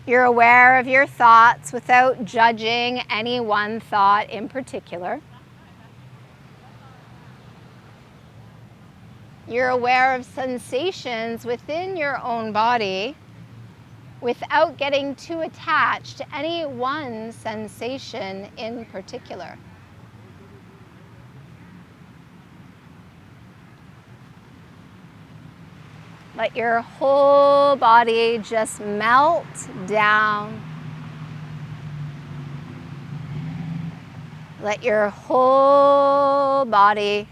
You're aware of your thoughts without judging any one thought in particular. You're aware of sensations within your own body without getting too attached to any one sensation in particular. Let your whole body just melt down. Let your whole body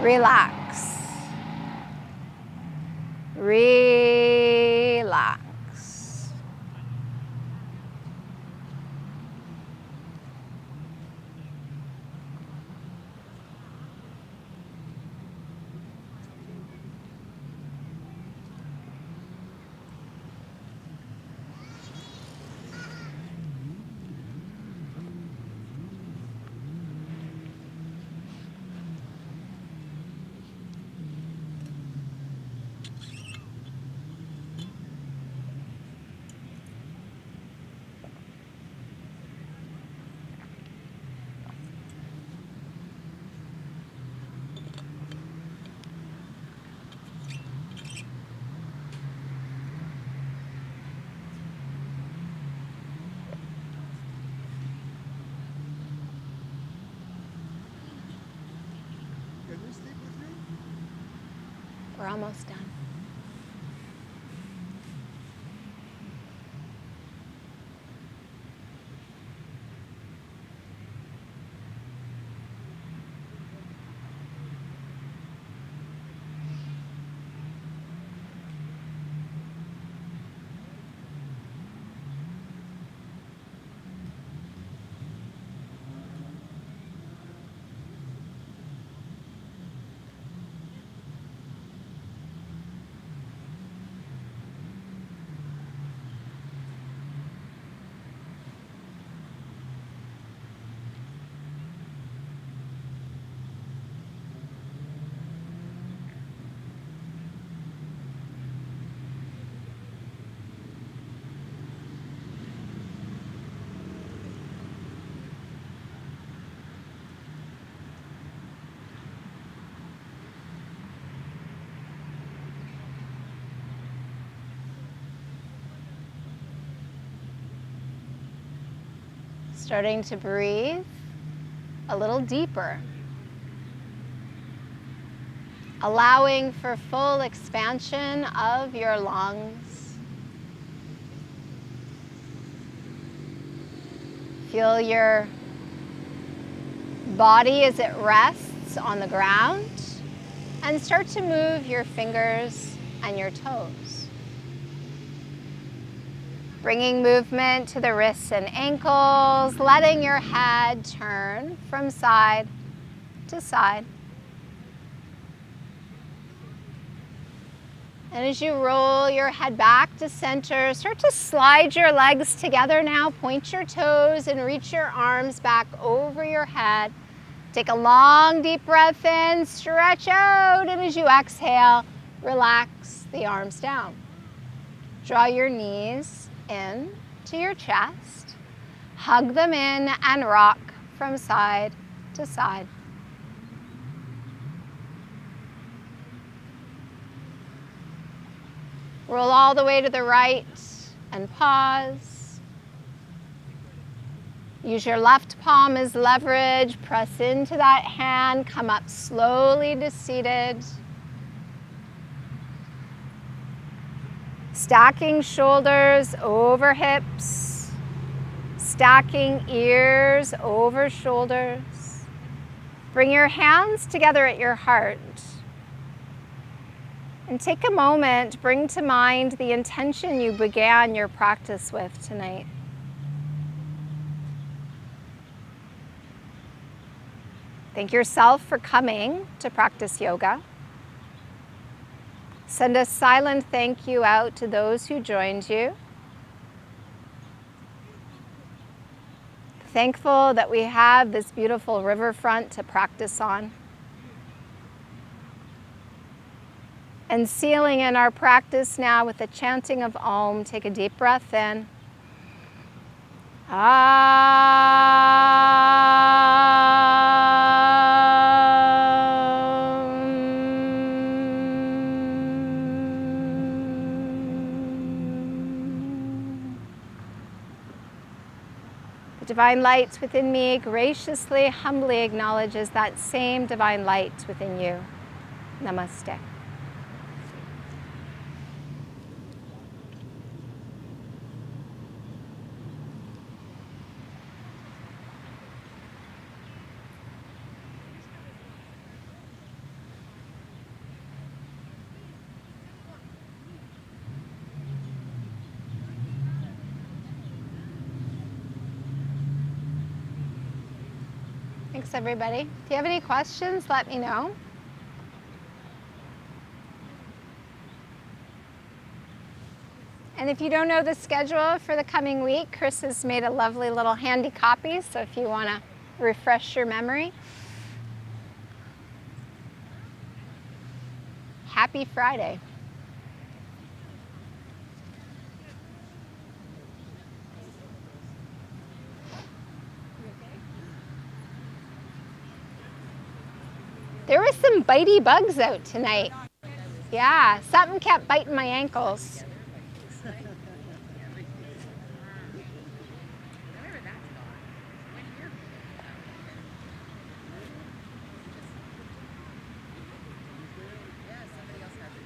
relax. Relax. We're almost done. Starting to breathe a little deeper. Allowing for full expansion of your lungs. Feel your body as it rests on the ground, and start to move your fingers and your toes. Bringing movement to the wrists and ankles, letting your head turn from side to side. And as you roll your head back to center, start to slide your legs together now. Point your toes and reach your arms back over your head. Take a long, deep breath in, stretch out, and as you exhale, relax the arms down. Draw your knees in to your chest. Hug them in and rock from side to side. Roll all the way to the right and pause. Use your left palm as leverage. Press into that hand. Come up slowly to seated. Stacking shoulders over hips. Stacking ears over shoulders. Bring your hands together at your heart. And take a moment, bring to mind the intention you began your practice with tonight. Thank yourself for coming to practice yoga. Send a silent thank you out to those who joined you. Thankful that we have this beautiful riverfront to practice on. And sealing in our practice now with the chanting of Om, take a deep breath in. The divine light within me graciously, humbly acknowledges that same divine light within you. Namaste. Thanks, everybody. If you have any questions, let me know. And if you don't know the schedule for the coming week, Chris has made a lovely little handy copy, so if you want to refresh your memory. Happy Friday. There were some bitey bugs out tonight. Yeah, something kept biting my ankles.